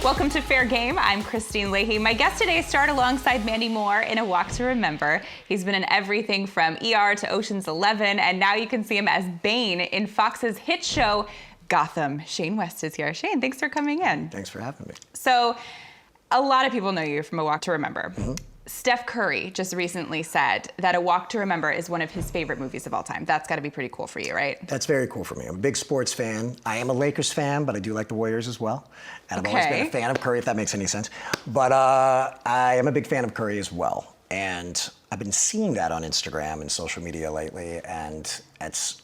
Welcome to Fair Game. I'm Kristine Leahy. My guest today starred alongside Mandy Moore in A Walk to Remember. He's been in everything from ER to Ocean's 11, and now you can see him as Bane in Fox's hit show, Gotham. Shane West is here. Shane, thanks for coming in. Thanks for having me. So, a lot of people know you from A Walk to Remember. Steph Curry just recently said that A Walk to Remember is one of his favorite movies of all time. That's got to be pretty cool for you, right? That's very cool for me. I'm a big sports fan. I am a Lakers fan, but I do like the Warriors as well. And I've always been a fan of Curry, if that makes any sense. But I am a big fan of Curry as well. And I've been seeing that on Instagram and social media lately, and it's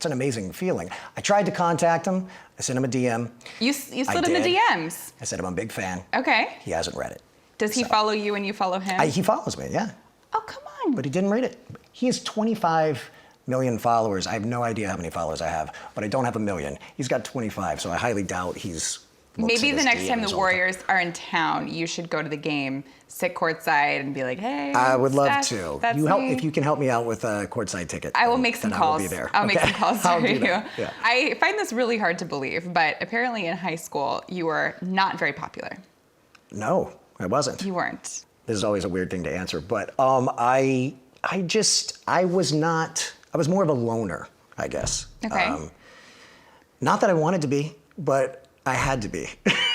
an amazing feeling. I tried to contact him. I sent him a DM. You slid in the DMs? I said I'm a big fan. Okay. He hasn't read it. Does he follow you and you follow him? He follows me, yeah. Oh, come on. But he didn't read it. He has 25 million followers. I have no idea how many followers I have, but I don't have a million. He's got 25, so I highly doubt he's... Maybe the next time the Warriors are in town, you should go to the game, sit courtside, and be like, hey, I would love Steph, to. That's me. If you can help me out with a courtside ticket. I will make some calls. I will be there. I'll make some calls for you. Yeah. I find this really hard to believe, but apparently in high school, you were not very popular. No, I wasn't. You weren't. This is always a weird thing to answer, but I was more of a loner, I guess. Okay. Not that I wanted to be, but I had to be,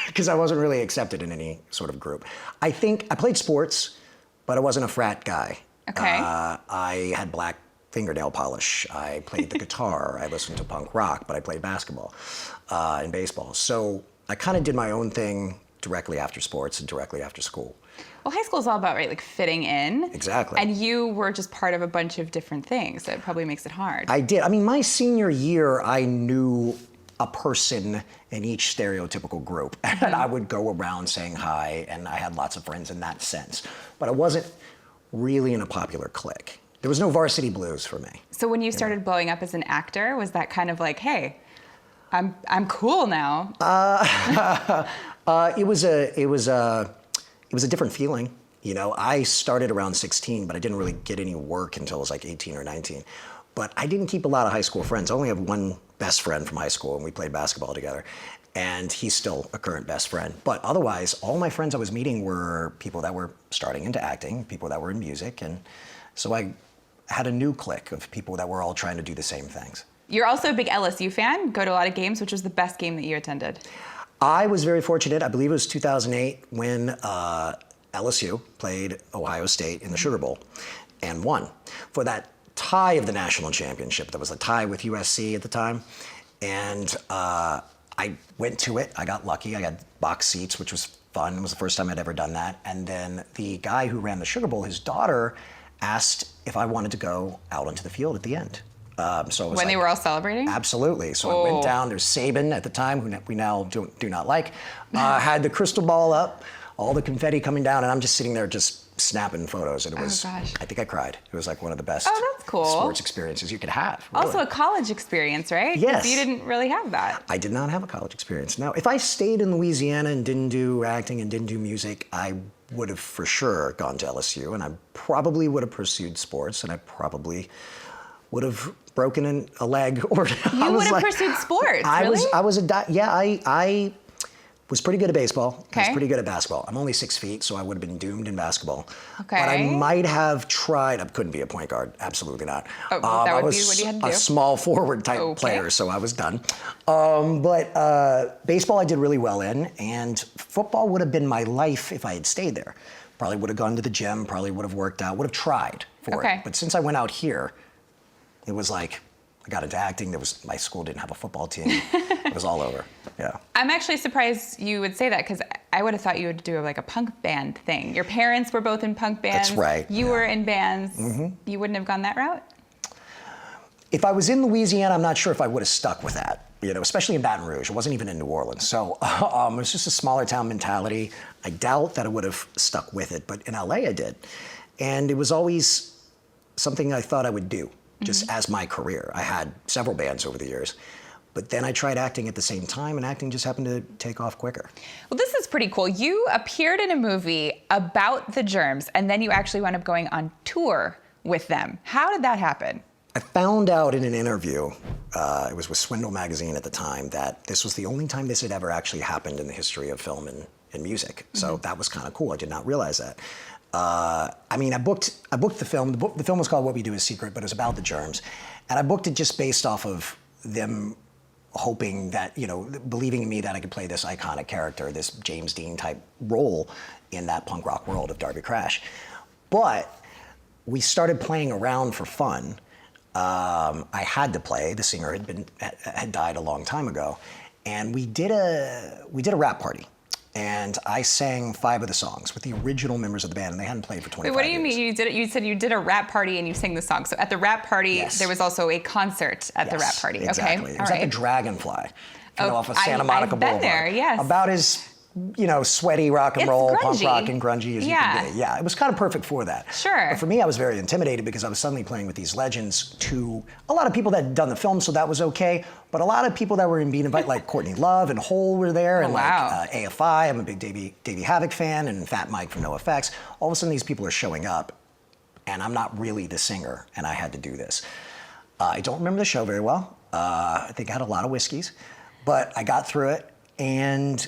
because I wasn't really accepted in any sort of group. I think I played sports, but I wasn't a frat guy. Okay. I had black fingernail polish. I played the guitar. I listened to punk rock, but I played basketball and baseball. So I kind of did my own thing directly after sports and directly after school. Well, high school is all about, right, like fitting in. Exactly. And you were just part of a bunch of different things, so it probably makes it hard. I did. I mean, my senior year, I knew a person in each stereotypical group. And I would go around saying hi, and I had lots of friends in that sense. But I wasn't really in a popular clique. There was no Varsity Blues for me. So when you started blowing up as an actor, was that kind of like, hey, I'm cool now? It was a different feeling. You know, I started around 16, but I didn't really get any work until I was like 18 or 19. But I didn't keep a lot of high school friends. I only have one best friend from high school, and we played basketball together. And he's still a current best friend. But otherwise, all my friends I was meeting were people that were starting into acting, people that were in music. And so I had a new clique of people that were all trying to do the same things. You're also a big LSU fan, go to a lot of games. Which was the best game that you attended? I was very fortunate. I believe it was 2008 when LSU played Ohio State in the Sugar Bowl and won. For that tie of the national championship, there was a tie with USC at the time. And I went to it. I got lucky. I got box seats, which was fun. It was the first time I'd ever done that. And then the guy who ran the Sugar Bowl, his daughter, asked if I wanted to go out onto the field at the end. So when they were all celebrating? Absolutely. So I went down. There's Saban at the time, who we now do not like. Had the crystal ball up, all the confetti coming down, and I'm just sitting there just snapping photos. And it was, I think I cried. It was like one of the best sports experiences you could have. Really. Also a college experience, right? Yes. You didn't really have that. I did not have a college experience. Now, if I stayed in Louisiana and didn't do acting and didn't do music, I would have for sure gone to LSU, and I probably would have pursued sports, and I probably would have broken a leg or you would have pursued sports. I was pretty good at baseball. Okay. I was pretty good at basketball. I'm only 6 feet, so I would have been doomed in basketball. Okay. But I might have tried. I couldn't be a point guard. Absolutely not. That would be what you had to do. A small forward type player, so I was done. But baseball I did really well in, and football would have been my life if I had stayed there. Probably would have gone to the gym. Probably would have worked out. Would have tried for it. But since I went out here, it was like, I got into acting. My school didn't have a football team. It was all over. Yeah. I'm actually surprised you would say that, because I would have thought you would do like a punk band thing. Your parents were both in punk bands. That's right. You were in bands. You wouldn't have gone that route? If I was in Louisiana, I'm not sure if I would have stuck with that. You know, especially in Baton Rouge. It wasn't even in New Orleans. So it was just a smaller town mentality. I doubt that I would have stuck with it, but in LA I did. And it was always something I thought I would do. Just as my career. I had several bands over the years, but then I tried acting at the same time, and acting just happened to take off quicker. Well, this is pretty cool. You appeared in a movie about the Germs, and then you actually wound up going on tour with them. How did that happen? I found out in an interview, it was with Swindle magazine at the time, that this was the only time this had ever actually happened in the history of film in music. So that was kind of cool. I did not realize that. I mean, I booked the film. The film was called What We Do Is Secret, but it was about the germs. And I booked it just based off of them hoping that, believing in me that I could play this iconic character, this James Dean type role in that punk rock world of Darby Crash. But we started playing around for fun. I had to play. The singer had died a long time ago, and we did a rap party. And I sang 5 of the songs with the original members of the band, and they hadn't played for 25 years. Wait, what do you mean? You said you did a rap party and you sang the song. So at the rap party, there was also a concert at the rap party. Exactly. Okay, it was at the Dragonfly, off of Santa Monica I've Boulevard. been there, yes. About as sweaty rock and roll, punk rock and grungy as you can be. Yeah, it was kind of perfect for that. Sure. But for me, I was very intimidated because I was suddenly playing with these legends to a lot of people that had done the film, so that was okay. But a lot of people that were being invited, like Courtney Love and Hole were there, and like AFI, I'm a big Davey Havok fan, and Fat Mike from NoFX. All of a sudden, these people are showing up, and I'm not really the singer, and I had to do this. I don't remember the show very well. I think I had a lot of whiskeys, but I got through it, and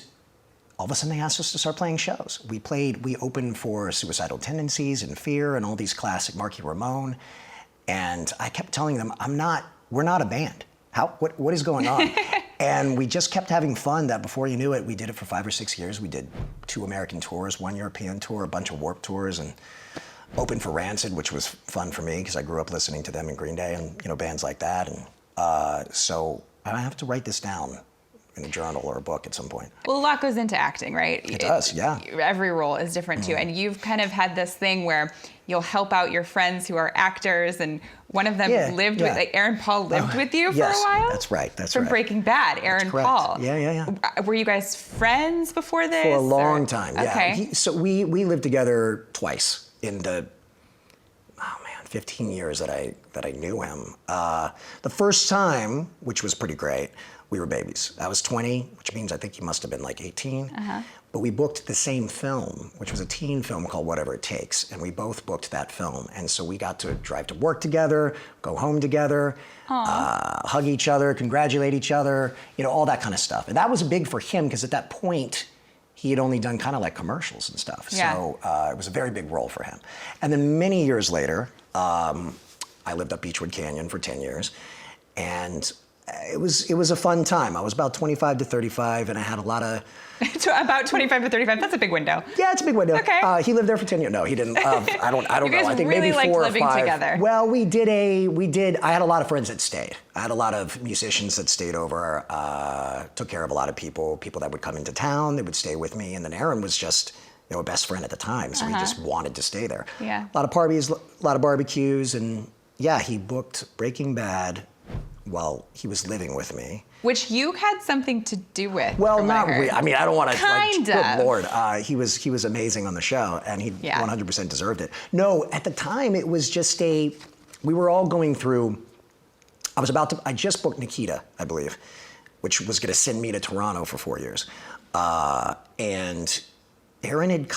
all of a sudden they asked us to start playing shows. We opened for Suicidal Tendencies and Fear and all these classic Marky Ramone. And I kept telling them, we're not a band. What is going on? And we just kept having fun that before you knew it, we did it for 5 or 6 years. We did 2 American tours, 1 European tour, a bunch of Warped tours, and opened for Rancid, which was fun for me because I grew up listening to them in Green Day and bands like that. And so I have to write this down in a journal or a book at some point. Well, a lot goes into acting, right? It does, yeah. Every role is different too. And you've kind of had this thing where you'll help out your friends who are actors, and one of them lived with, like Aaron Paul lived with you for a while? That's right, From Breaking Bad, Aaron Paul. Yeah. Were you guys friends before this? For a long time, yeah. Okay. So we lived together twice in the 15 years that I knew him. The first time, which was pretty great, we were babies. I was 20, which means I think he must have been like 18. But we booked the same film, which was a teen film called Whatever It Takes, and we both booked that film. And so we got to drive to work together, go home together, hug each other, congratulate each other, all that kind of stuff. And that was big for him because at that point, he had only done kind of like commercials and stuff. Yeah. So it was a very big role for him. And then many years later, I lived up Beechwood Canyon for 10 years. And it was a fun time. I was about 25 to 35, and I had a lot of... About 25 to 35, that's a big window. Yeah, it's a big window. Okay. He lived there for 10 years. No, he didn't. I don't know. I think really maybe 4 or 5. living together. Well, I had a lot of friends that stayed. I had a lot of musicians that stayed over, took care of a lot of people that would come into town, they would stay with me, and then Aaron was just a best friend at the time, so he just wanted to stay there. Yeah. A lot of parties, a lot of barbecues, and yeah, he booked Breaking Bad while he was living with me. Which you had something to do with. Well, not really. I mean, I don't want to, Kind of. Good Lord. He was amazing on the show, and he 100% deserved it. No, at the time, it was just we were all going through, I just booked Nikita, I believe, which was going to send me to Toronto for 4 years. And Aaron had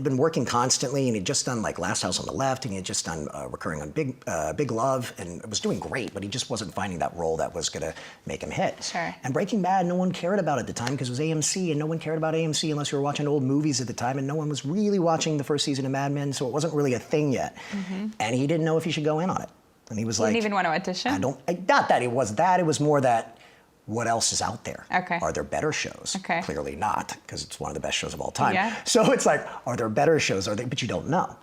been working constantly, and he'd just done like Last House on the Left, and he had just done Recurring on Big Love, and it was doing great, but he just wasn't finding that role that was going to make him hit. Sure. And Breaking Bad, no one cared about at the time because it was AMC, and no one cared about AMC unless you were watching old movies at the time, and no one was really watching the first season of Mad Men, so it wasn't really a thing yet. And he didn't know if he should go in on it. And he was You didn't even want to audition? Not that it was that, it was more that, what else is out there? Okay. Are there better shows? Okay. Clearly not, because it's one of the best shows of all time. Yeah. So it's like, are there better shows? But you don't know.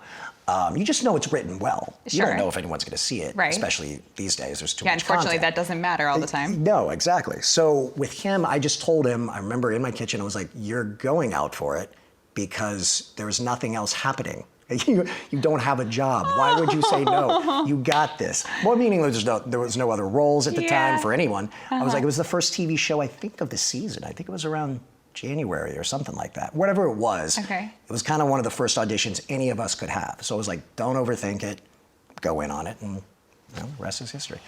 You just know it's written well. Sure. You don't know if anyone's going to see it, right. Especially these days. There's too much content. Yeah, unfortunately, that doesn't matter all the time. No, exactly. So with him, I just told him, I remember in my kitchen, I was like, you're going out for it because there's nothing else happening. You don't have a job. Why would you say no? You got this. More meaning there was no other roles at the time for anyone. I was like, it was the first TV show, I think, of the season. I think it was around January or something like that. Whatever it was, it was kind of one of the first auditions any of us could have. So I was like, don't overthink it. Go in on it, and the rest is history.